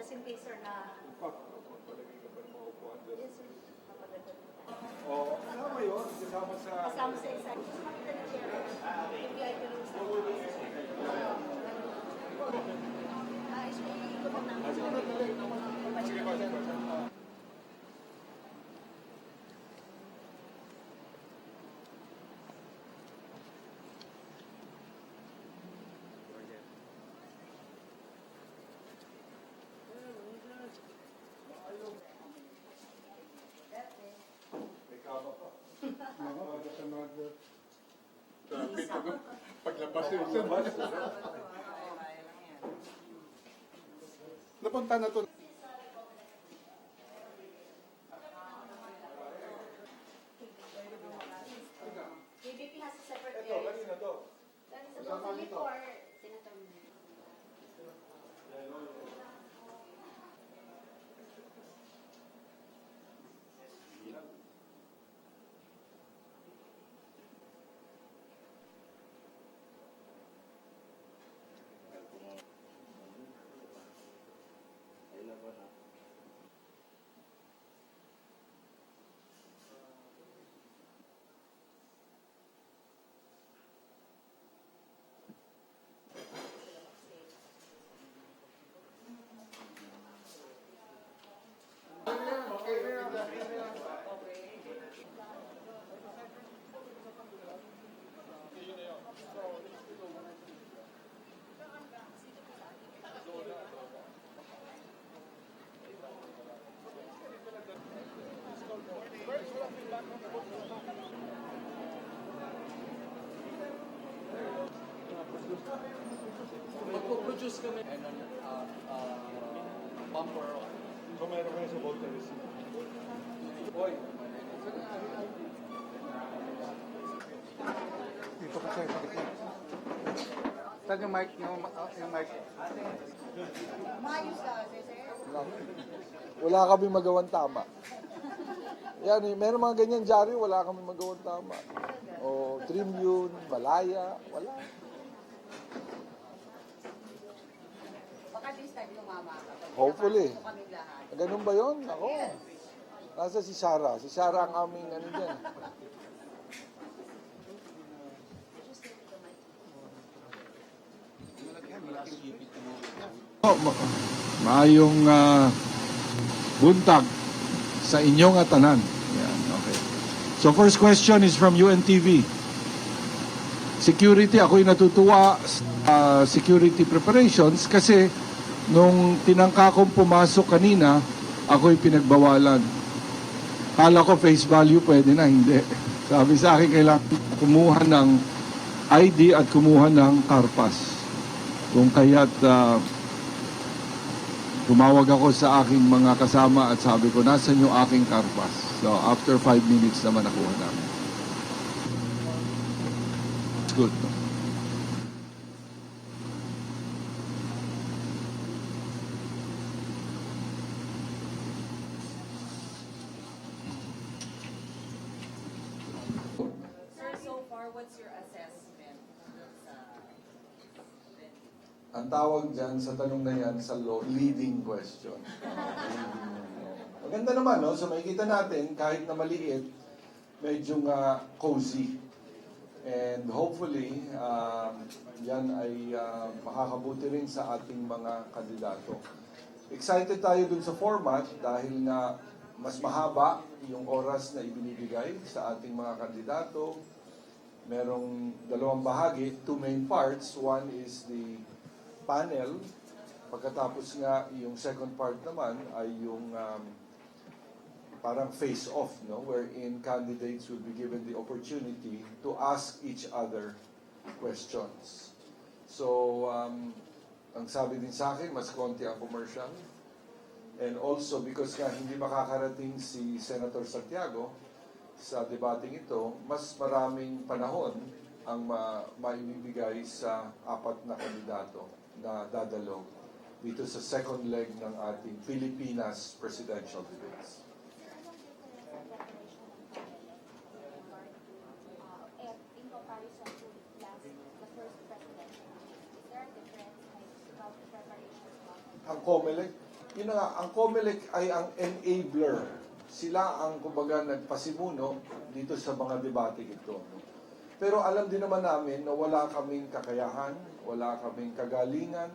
just in case, sir, na... Palagay ka pa ng mga upuan doon. Yes, sir. Mapaganda. Oo, kasama yun. Kasama sa... Kasama sa isa. Gusto makita ng chair. Yung VIP room sa... Ikot lang namin. Sige pa, sige pa. May kama pa. Nakawaga sa mga... Paglabas yung isa. Napunta na to. BBP has a separate Ito, area. kanina to. That is supposedly for Senator. Magpo-produce kami ng bumper. So meron kayo sa voter receipt. Boy. Dito kasi, pakita. Saan yung mic? Yung mic? Maayos ka, sir. Wala kami magawang tama. Yan, meron mga ganyan dyaryo, wala kami magawang tama. O Tribune, Malaya, wala. Baka this time tumama ka. Hopefully. Ito kaming lahat. Ganun ba yun? Ako. Nasa si Sarah. Si Sarah ang aming ano dyan. Maayong buntag sa inyong atanan. Yan, okay. So first question is from UNTV. Security, ako'y natutuwa sa security preparations kasi nung tinangka kong pumasok kanina, ako'y pinagbawalan. Kala ko face value, pwede na, hindi. Sabi sa akin, kailangan kumuha ng ID at kumuha ng carpas. Kung kaya't tumawag ako sa aking mga kasama at sabi ko, nasan yung aking carpas? So after 5 minutes naman nakuha namin. It's good. No? Sir, so far, what's your assessment? Ang tawag dyan sa tanong na yan sa law, leading question. Maganda naman, no? So makikita natin, kahit na maliit, medyo cozy. And hopefully, yan ay makakabuti rin sa ating mga kandidato. Excited tayo dun sa format dahil na mas mahaba yung oras na ibinibigay sa ating mga kandidato. Merong dalawang bahagi, 2 main parts. One is the panel. Pagkatapos nga, yung second part naman ay yung parang face-off, no? Wherein candidates will be given the opportunity to ask each other questions. So, ang sabi din sa akin, mas konti ang commercial. And also, because nga hindi makakarating si Senator Santiago sa debating ito, mas maraming panahon ang maibibigay sa 4 na kandidato na dadalo dito sa second leg ng ating Pilipinas presidential debates. In comparison to the first presidential, is there a difference about the preparation? Ang COMELEC, yun na nga, ang COMELEC ay ang enabler. Sila ang, kumbaga, nagpasimuno dito sa mga debate ito. Pero alam din naman namin na wala kaming kakayahan, wala kaming kagalingan,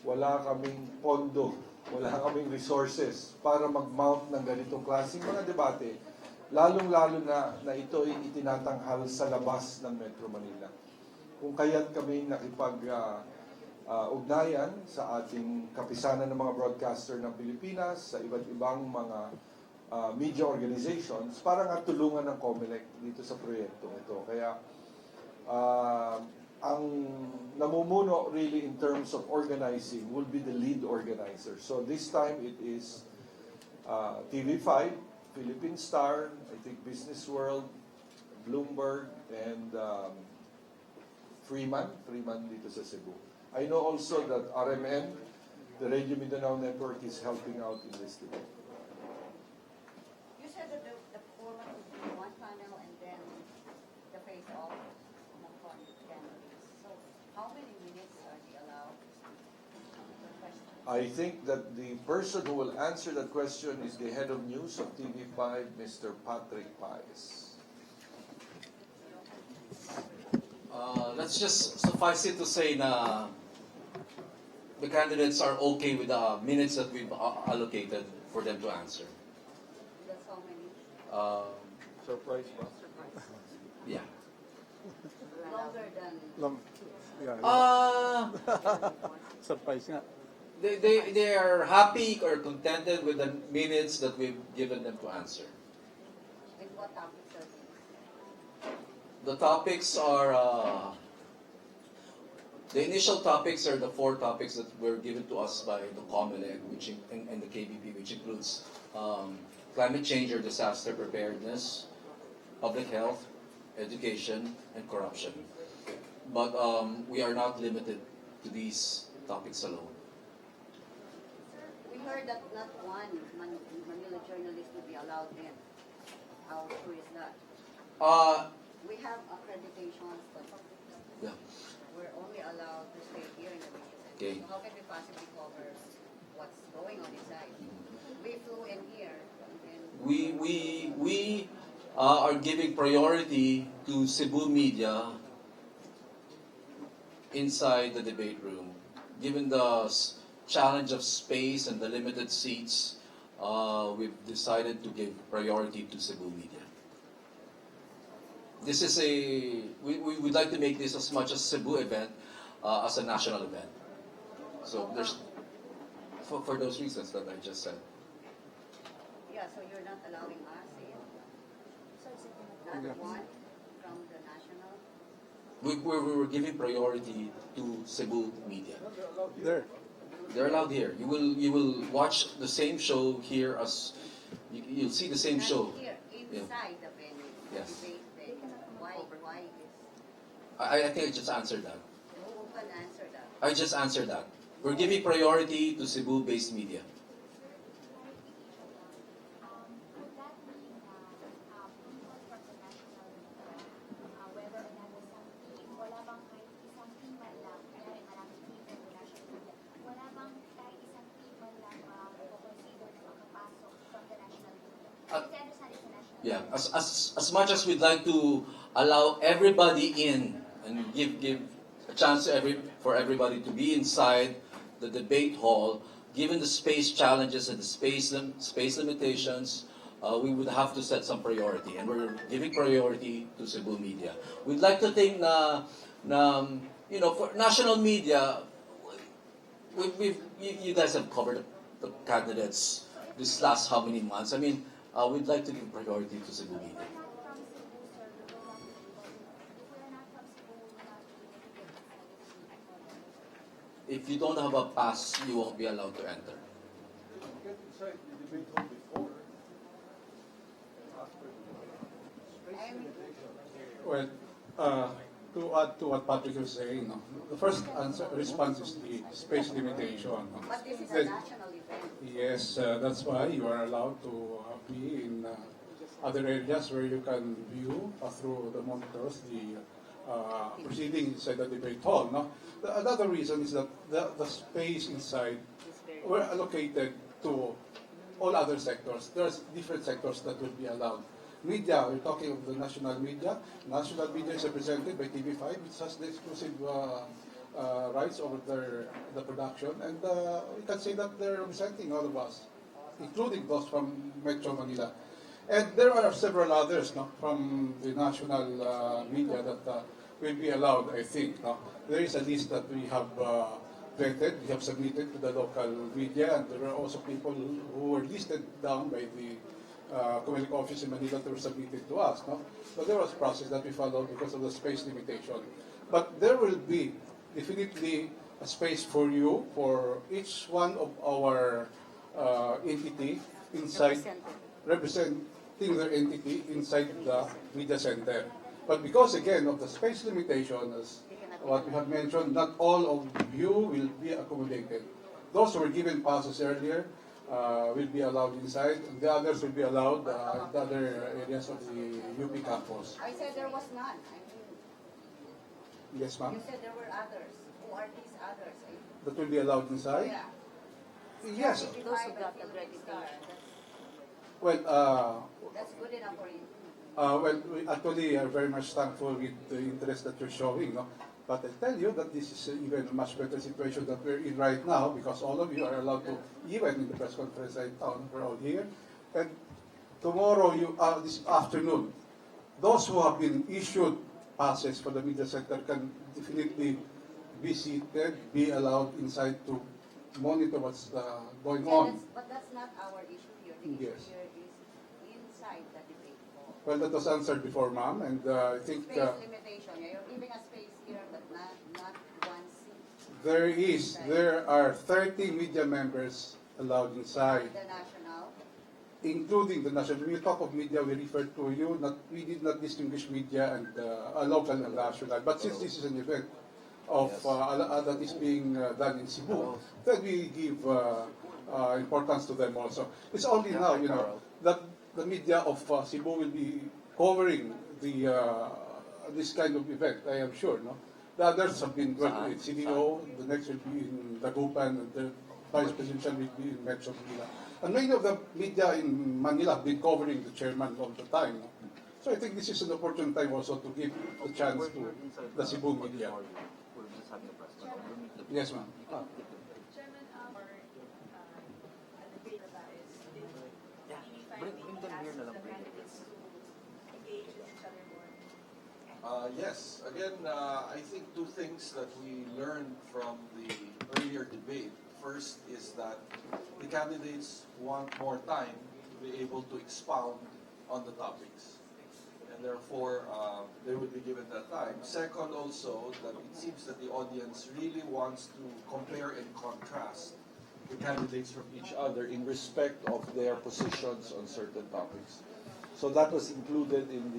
wala kaming pondo, wala kaming resources para mag-mount ng ganitong klaseng mga debate, lalong-lalo na ito ay itinatanghal sa labas ng Metro Manila. Kung kaya't kami ugnayan sa ating kapisanan ng mga broadcaster ng Pilipinas, sa iba't ibang mga media organizations, para nga tulungan ng COMELEC dito sa proyekto ito. Kaya ang namumuno really in terms of organizing will be the lead organizer. So this time it is TV5, Philippine Star, I think Business World, Bloomberg, and Freeman dito sa Cebu. I know also that RMN, the Radio Mindanao Network, is helping out in this debate. You said that the format would be one panel and then the face-off among candidates. So how many minutes are they allowed per question? I think that the person who will answer that question is the head of news of TV5, Mr. Patrick Paez. Let's just suffice it to say na the candidates are okay with the minutes that we've allocated for them to answer. That's how many? Surprise ba? Yeah. Longer than Surprise nga. They are happy or contented with the minutes that we've given them to answer. with what topics are they? The topics are, the initial topics are the 4 topics that were given to us by the COMELEC and the KBP, which includes climate change or disaster preparedness, public health, education, and corruption. But we are not limited to these topics alone. We heard that not one Manila journalist would be allowed in. How true is that? We have accreditations, but Yeah. we're only allowed to stay here in the region. Okay. So how can we possibly cover what's going on inside? We flew in here. And We are giving priority to Cebu media inside the debate room. Given the challenge of space and the limited seats, we've decided to give priority to Cebu media. This is we would like to make this as much as Cebu event as a national event. So there's, for those reasons that I just said. yeah, so you're not allowing us in? Not one from the national? We were giving priority to Cebu media. There. They're allowed here. You will watch the same show here as you'll see the same Not show. here, inside the venue. Yes. Debate venue. Why is? I think I just answered that. Who can answer that? I just answered that. We're giving priority to Cebu-based media. Would that mean na people from the national media, whether or not isang team, wala bang kahit isang team man lang, kaya maraming team from the national media, wala bang kahit isang team man lang consider na makapasok from the national media? Because I understand it's a national Yeah, media. as much as we'd like to allow everybody in and give a chance to for everybody to be inside the debate hall, given the space challenges and the space limitations, we would have to set some priority, and we're giving priority to Cebu media. We'd like to think na for national media, you guys have covered the candidates this last how many months? I mean, we'd like to give priority to Cebu media. If you don't have a pass, you won't be allowed to enter. Get inside the debate hall before. Well, to add to what Patrick was saying, no, the first response is the space limitation. No. But this is a Then- national event. Yes, that's why you are allowed to be in other areas where you can view through the monitors the proceedings inside the debate hall. No? Another reason is that the space inside were allocated to to all other sectors. There's different sectors that will be allowed. Media, we're talking of the national media. National media is represented by TV5, which has the exclusive rights over the production. And we can say that they're representing all of us, including those from Metro Manila. And there are several others from the national media that will be allowed, I think. There is a list that we have vetted, we have submitted to the local media, and there are also people who were listed down by the Comelec office in Manila that were submitted to us. So there was a process that we followed because of the space limitation. But there will be definitely a space for you, for each one of our entity inside, representing their entity inside the media center. But because again of the space limitation, as what we have mentioned, not all of you will be accommodated. Those who were given passes earlier will be allowed inside, and the others will be allowed in the other areas of the UP campus. I said there was none. Yes, ma'am? You said there were others. Who are these others? That will be allowed inside? Yeah. Yes. Those who got accreditation. Well, That's good enough for you. well, we actually are very much thankful with the interest that you're showing. But I tell you that this is even a much better situation that we're in right now, because all of you are allowed to, even in the press conference right now, we're all here. And tomorrow, this afternoon, those who have been issued passes for the media center can definitely be seated, be allowed inside to monitor what's going on. But that's not our issue here. The Yes. issue here is inside the debate hall. Well, that was answered before, ma'am, and I think Space limitation. You're giving a space here, but not one seat. there are 30 media members allowed inside, The national. including the national. When we talk of media, we refer to you. We did not distinguish media and local and national. But since this is an event of that is being done in Cebu, then we give importance to them also. It's only now, that the media of Cebu will be covering this kind of event. I am sure. The others have been in CDO. The next will be in Dagupan, and the vice presidential will be in Metro Manila. And many of the media in Manila have been covering the chairman all the time. So I think this is an opportune time also to give the chance to the Cebu media. Yes, ma'am. Chairman, the debate that is, did TV5 ask the candidates to engage with each other more? Yes. Again, I think two things that we learned from the earlier debate. First is that the candidates want more time to be able to expound on the topics. And therefore, they would be given that time. Second, also, that it seems that the audience really wants to compare and contrast the candidates from each other in respect of their positions on certain topics. So that was included in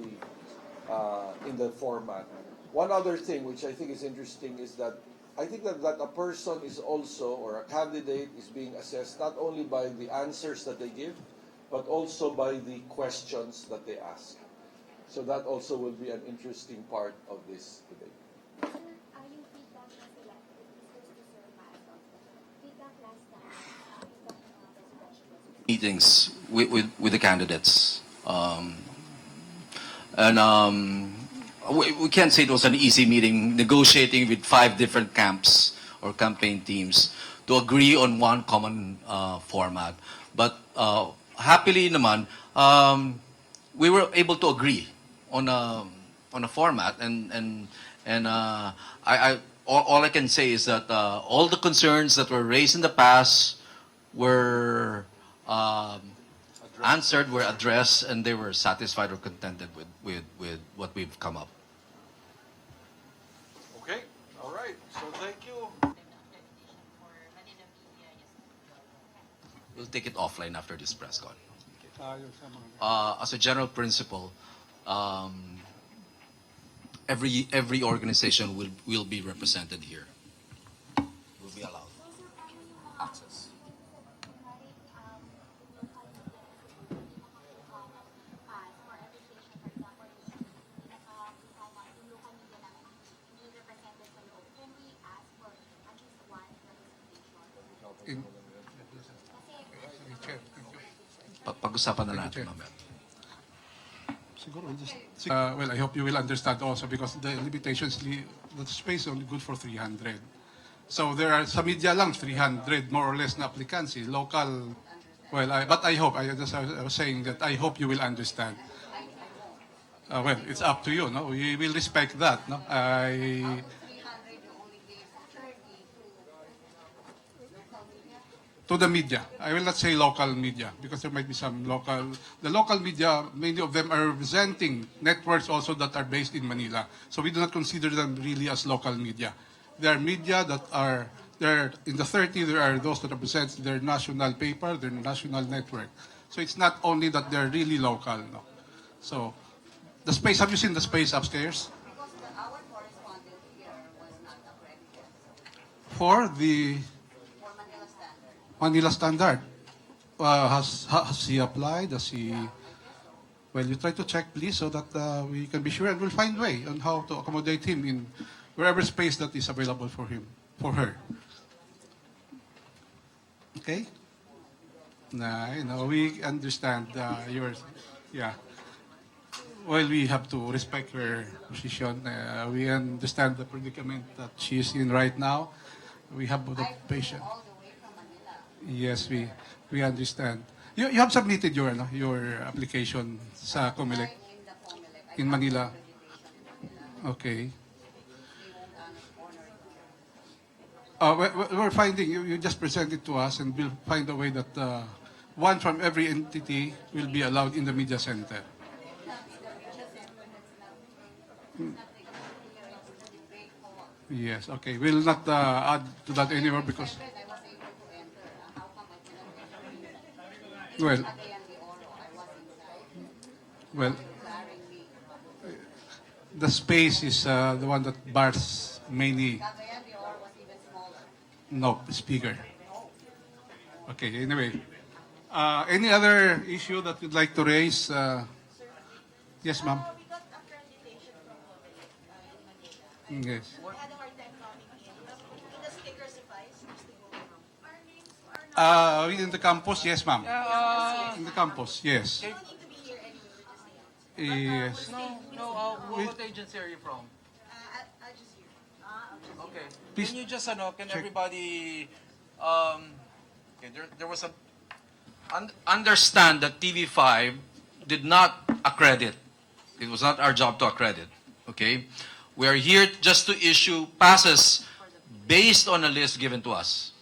the format. One other thing which I think is interesting is that I think that a person is also, or a candidate is being assessed not only by the answers that they give, but also by the questions that they ask. So that also will be an interesting part of this debate. Sir, yung feedback na sila, this goes to Sir Maso. Feedback last time, feedback ng presidential was Meetings with the candidates. We can't say it was an easy meeting, negotiating with 5 different camps or campaign teams to agree on one common format. But happily naman, we were able to agree on a format, and all I can say is that all the concerns that were raised in the past were answered, were addressed, and they were satisfied or contented with what we've come up. Okay. All right. So thank you. We'll take it offline after this press con. Ayos, As a general principle, every organization will be represented here. Will be allowed access. pag-usapan na natin mamaya. Siguro just, well, I hope you will understand also because the limitations, the space is only good for 300. So there are sa media lang 300 more or less na applicants, local. Well, but I hope I was saying that I hope you will understand. Well, it's up to you, no? We will respect that, no? Out of 300, you only gave 30 to local media. To the media. I will not say local media because there might be some local. The local media, many of them are representing networks also that are based in Manila. So we do not consider them really as local media. There are media that are there in the 30. There are those that represent their national paper, their national network. So it's not only that they're really local. No. So the space. Have you seen the space upstairs? Because our correspondent here was not accredited. For the For Manila Standard. Manila Standard. Has he applied? Does he? Well, you try to check, please, so that we can be sure, and we'll find a way on how to accommodate him in wherever space that is available for him, for her. Okay? Nah, we understand yours. Yeah. Well, we have to respect her position. We understand the predicament that she is in right now. We have the patient. All the way from Manila. Yes, we understand. You have submitted your application sa COMELEC In the Comelec. in Manila. Accreditation in Manila. Okay. They won't honor it. We're finding, you just present it to us and we'll find a way that one from every entity will be allowed in the media center. Yes, okay. We'll not add to that anymore because, I was able to enter. How come I cannot enter? well, Again, the Oro, I was inside. well, Declaring me. the space is the one that bars many, Cagayan de Oro was even smaller. no, it's bigger. Okay, anyway. Any other issue that you'd like to raise? Yes, ma'am. We got accreditation from Comelec in Manila. Yes. We had a hard time coming in. Can the sticker suffice? Just to go around. Our names are not. In the campus, yes, ma'am. In the campus, yes. We don't need to be here anyway. Just Yes. What agency are you from? I'll just hear. Okay. Please Can you just can check. everybody okay, there was a understand that TV5 did not accredit. It was not our job to accredit. Okay? We are here just to issue passes based on a list given to us.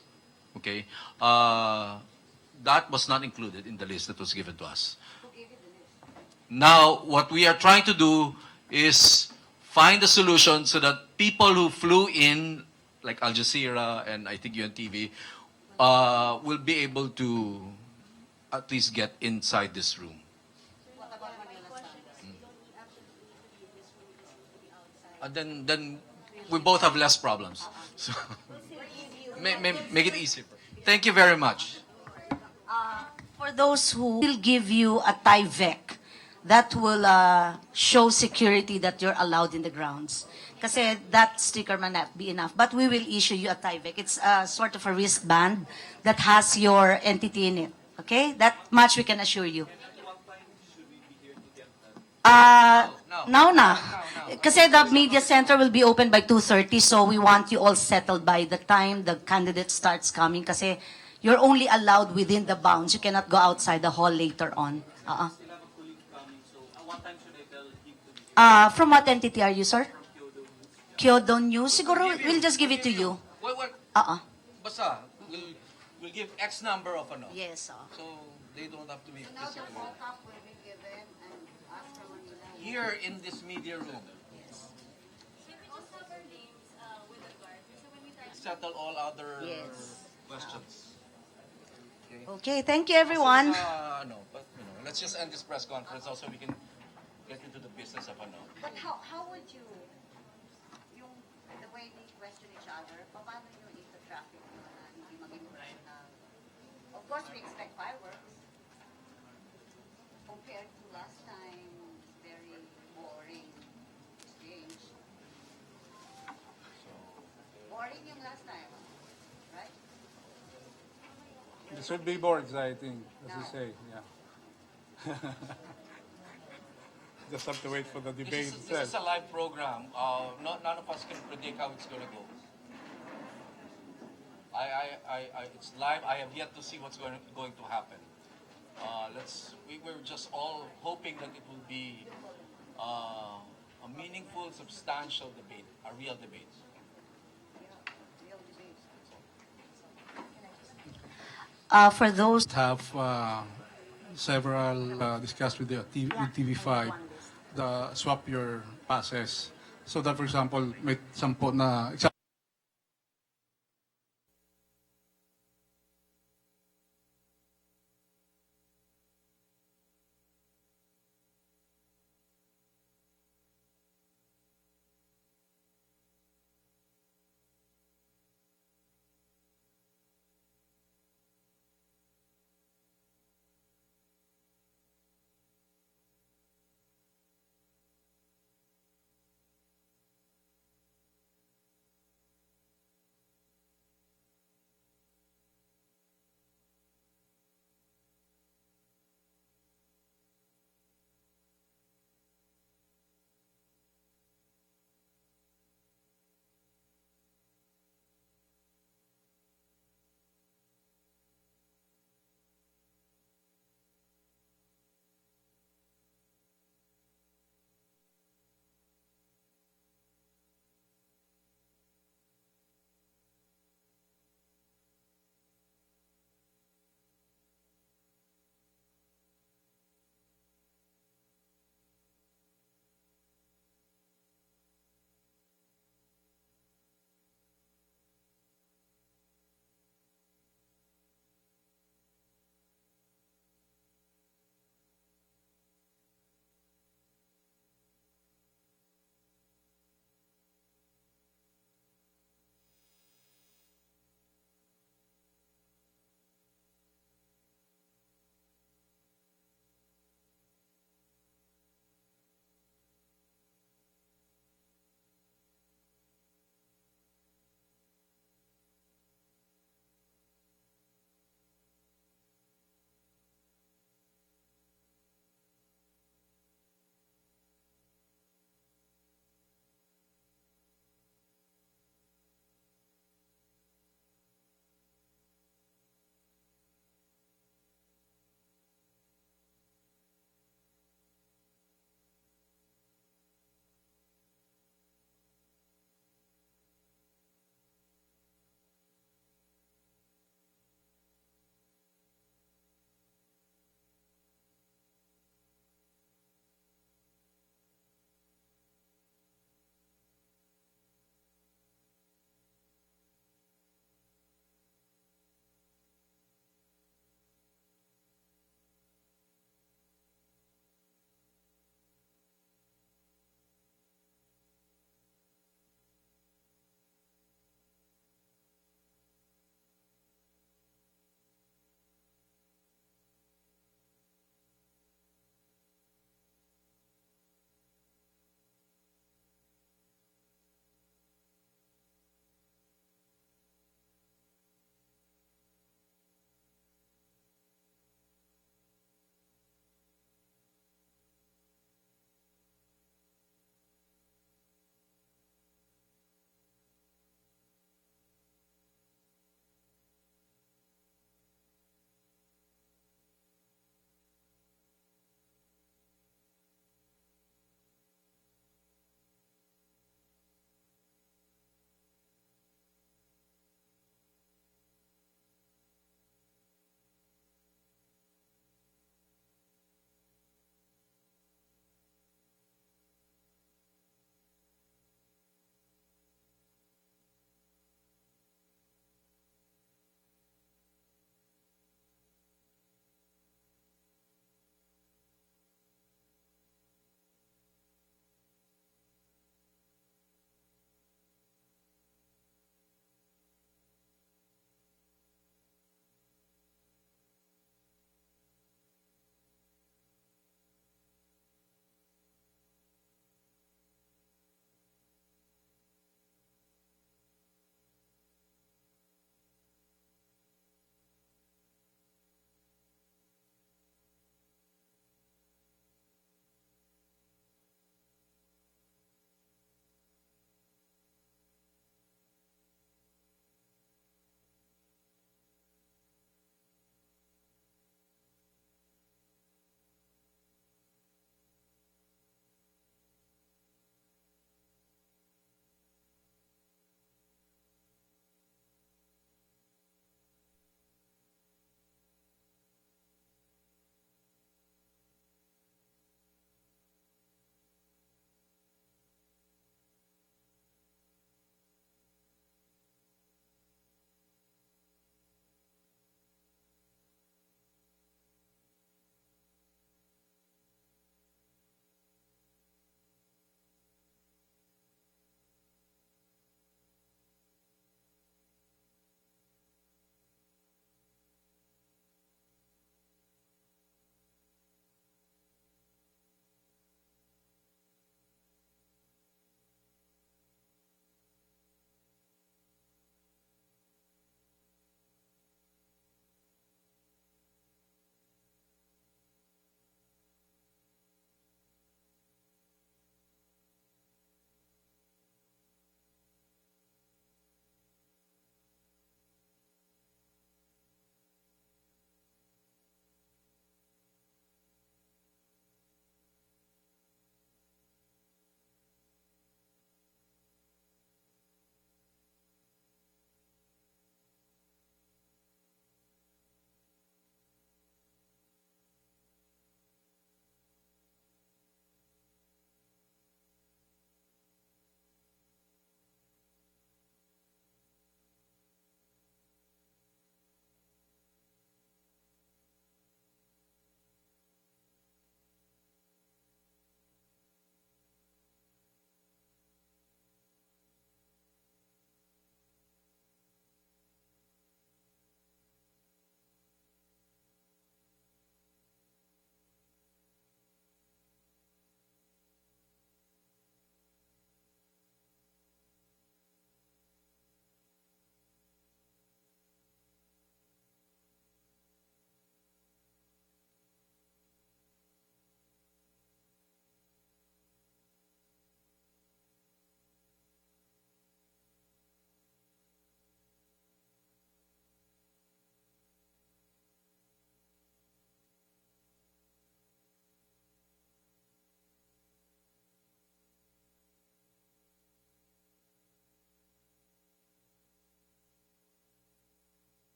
Okay? That was not included in the list that was given to us. Now, what we are trying to do is find a solution so that people who flew in, like Al Jazeera and I think UNTV, will be able to at least get inside this room. What about Manila Standard? Then we both have less problems. So make it easier. Thank you very much. For those who will give you a TIVEC that will show security that you're allowed in the grounds. Kasi that sticker may not be enough, but we will issue you a TIVEC. It's a sort of a wristband that has your entity in it. Okay? That much we can assure you. Now na. Kasi the media center will be open by 2:30, so we want you all settled by the time the candidate starts coming kasi you're only allowed within the bounds. You cannot go outside the hall later on. From what entity are you, sir? Kyodo News. Siguro, we'll just give it to you. Basta, we'll give X number of Yes. So they don't have to be Now the physically. mockup will be given and ask for Manila. Here in this media room, settle all other Yes. questions. Okay, thank you, everyone. No, but let's just end this press conference also we can get into the business of But how would you, yung, the way they question each other, paano nyo ita-traffic nyo na hindi maging personal? Of course, we expect fireworks. Compared to last time, very boring exchange. Boring yung last time, right? this will be more exciting, as you say. Yeah. Just have to wait for the debate This is itself. a live program. None of us can predict how it's going to go. It's live. I have yet to see what's going to happen. We're just all hoping that it will be a meaningful, substantial debate, a real debate. Real debate. For those Have several discussed with the with TV5 the swap your passes. So that for example, may 10 na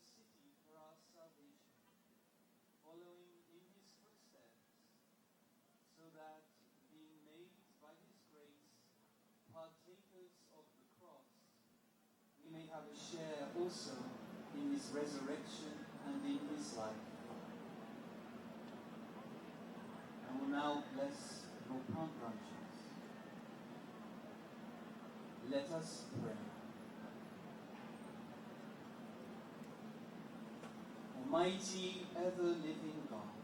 city for our salvation, following in his footsteps, so that, being made by his grace partakers of the cross, we may have a share also in his resurrection and in his life. I will now bless your palm branches. Let us pray. Almighty, ever-living God,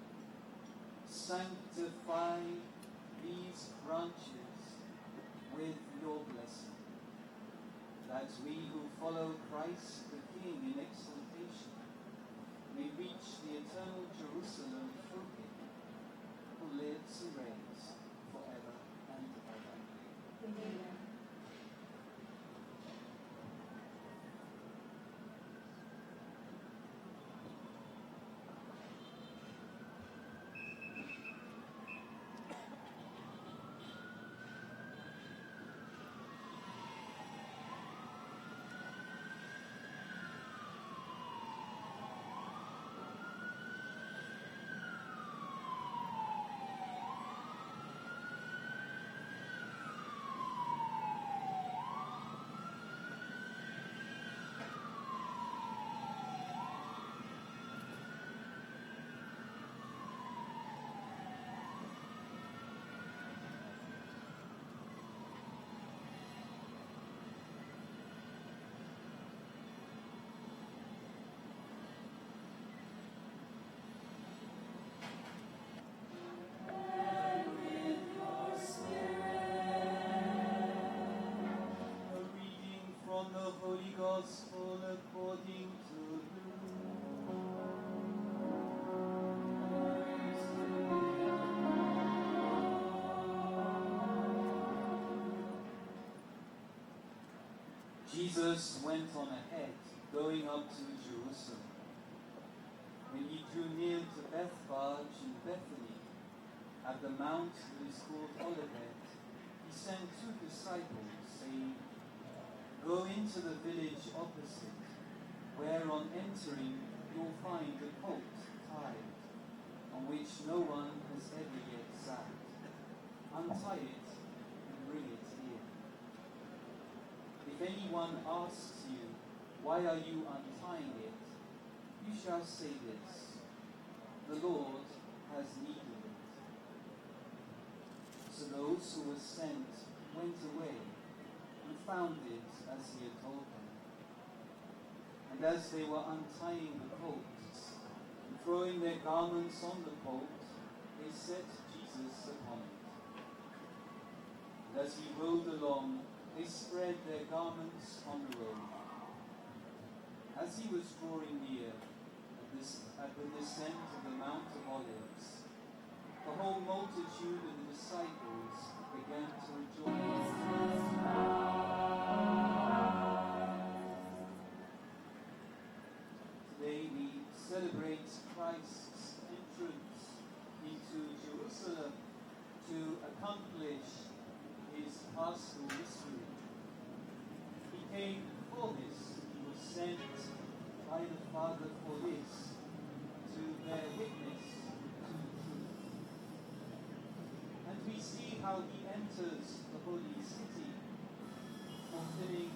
sanctify these branches with your blessing, that we who follow Christ the King in exaltation may reach the eternal Jerusalem through him, who lives and reigns forever and ever. Amen. A reading from the Holy Gospel according to Luke. Jesus went on ahead, going up to Jerusalem. When he drew near to Bethphage in Bethany, at the mount that is called Olivet, he sent 2 disciples, saying, "Go into the village opposite, where on entering you'll find a colt tied, on which no one has ever yet sat. Untie it and bring it here. If anyone asks you, 'Why are you untying it?' you shall say this, 'The Lord has need of it.'" So those who were sent went away and found it as he had told them. And as they were untying the colts and throwing their garments on the colt, they set Jesus upon it. And as he rode along, they spread their garments on the road. As he was drawing near at the descent of the Mount of Olives, the whole multitude of the disciples began to rejoice. Today we celebrate Christ's entrance into Jerusalem to accomplish his paschal mystery. He came for this. He was sent by the Father for this, to bear witness to the truth. And we see how he enters the holy city, fulfilling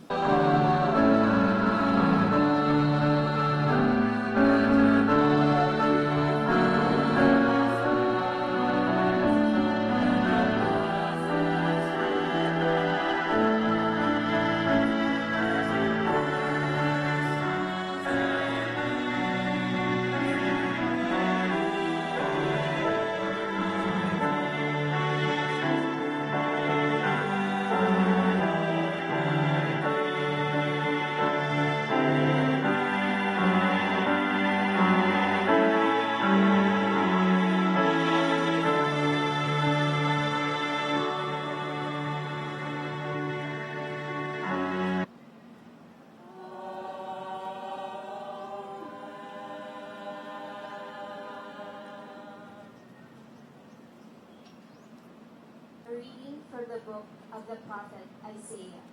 A reading from the book of the prophet Isaiah.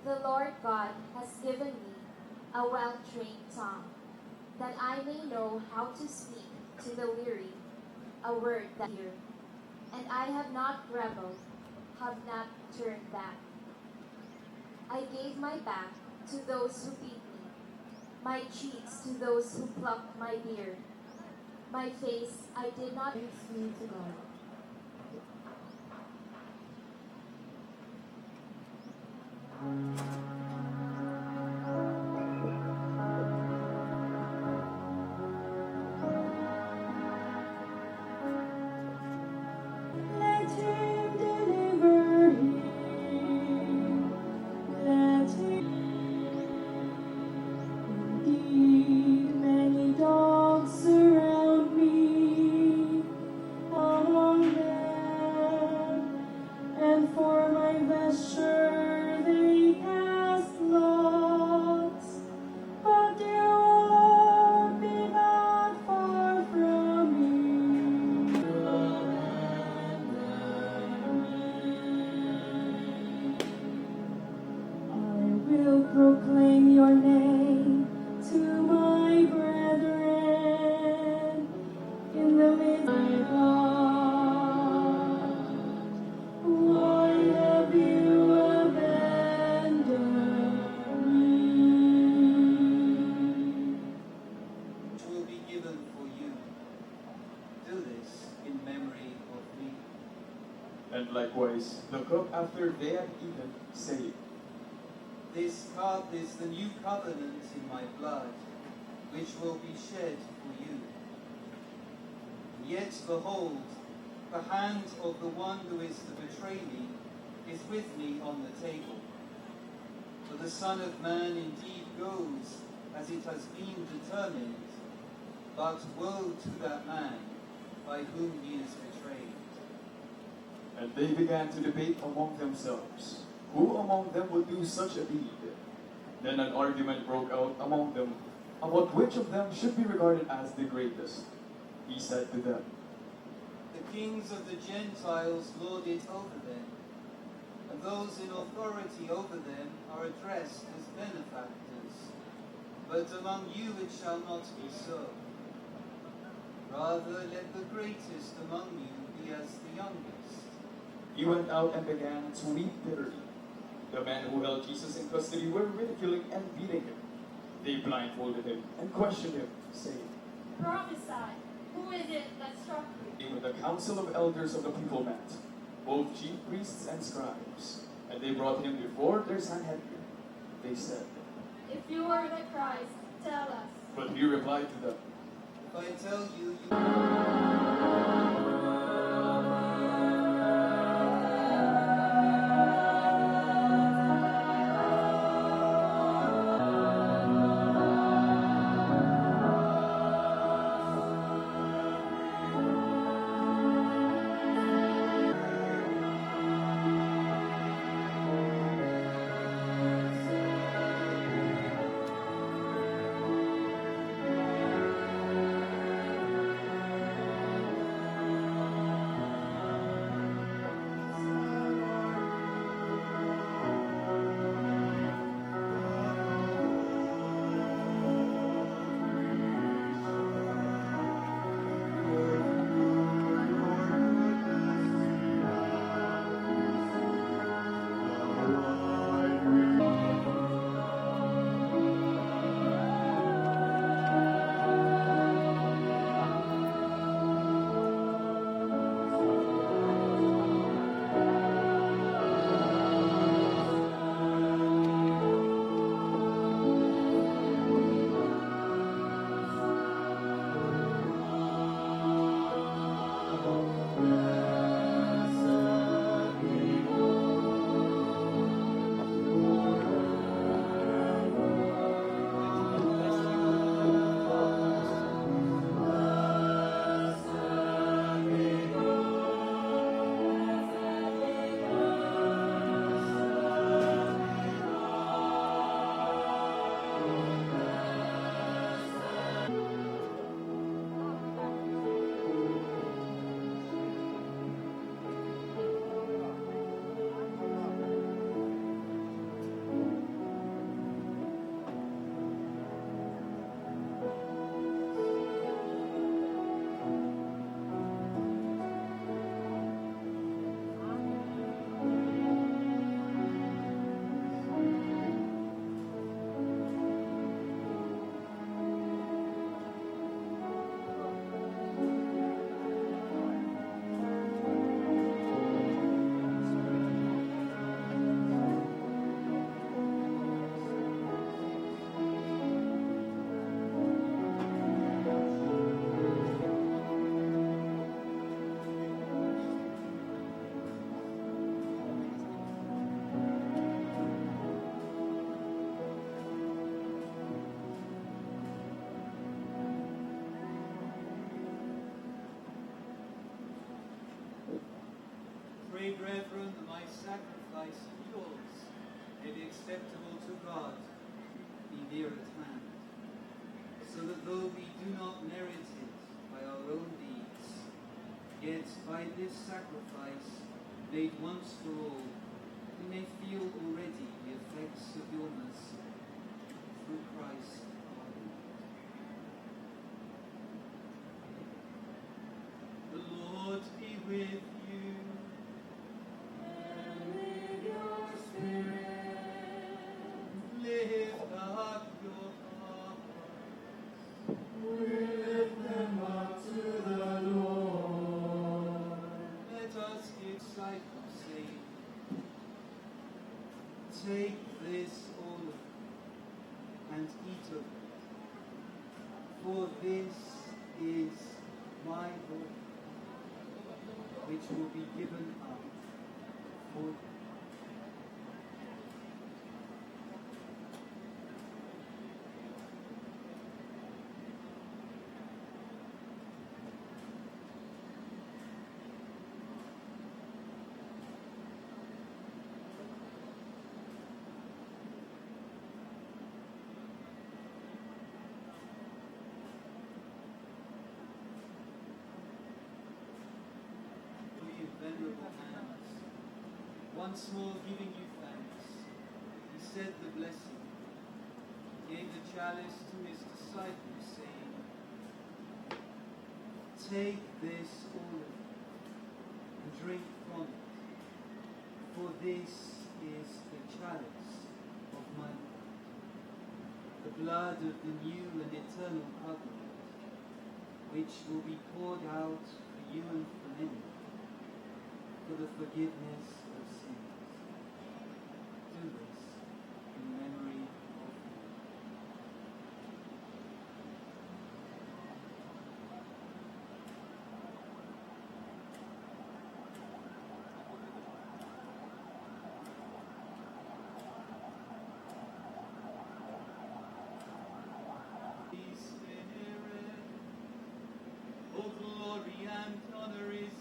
The Lord God has given me a well-trained tongue, that I may know how to speak to the weary a word that hear. And I have not rebelled, have not turned back. I gave my back to those who beat me, my cheeks to those who plucked my beard. My face I did not thanks me to God. Let him deliver him. Let him. Indeed, many dogs surround me. Among them, and for my vesture they cast lots. But dear Lord, be not far from me. I will proclaim your name to my brethren in the midst of my God. Why have you abandoned me? Which will be given for you. Do this in memory of me. And likewise, the cup after they had eaten, saying, This cup is the new covenant in my blood, which will be shed for you. Yet behold, the hand of the one who is to betray me is with me on the table. For the Son of Man indeed goes as it has been determined, but woe to that man by whom he is betrayed. and they began to debate among themselves, who among them would do such a deed. Then an argument broke out among them about which of them should be regarded as the greatest. He said to them, The kings of the Gentiles lord it over them, and those in authority over them are addressed as benefactors. But among you it shall not be so. Rather, let the greatest among you be as the youngest. He went out and began to weep bitterly. The men who held Jesus in custody were ridiculing and beating him. They blindfolded him and questioned him, saying, Prophesy, who is it that struck you? Even the council of elders of the people met, both chief priests and scribes, and they brought him before their Sanhedrin. They said, If you are the Christ, tell us. but he replied to them, If I tell you, you acceptable to God be near at hand, so that though we do not merit it by our own deeds, yet by this sacrifice made once for all, we may feel already the effects of your mercy through Christ our Lord. The Lord be with you. Lift up your hearts. Lift them up to the Lord. Let us give disciples saying, take this all of it and eat of it, for this is my body, which will be given up for you. Venerable hands, once more giving you thanks, he said the blessing, gave the chalice to his disciples, saying, take this, all of you, and drink from it, for this is the chalice of my blood, the blood of the new and eternal covenant, which will be poured out for you and for many, for the forgiveness of sins. Do this in memory of me. Spirit, all glory and honor is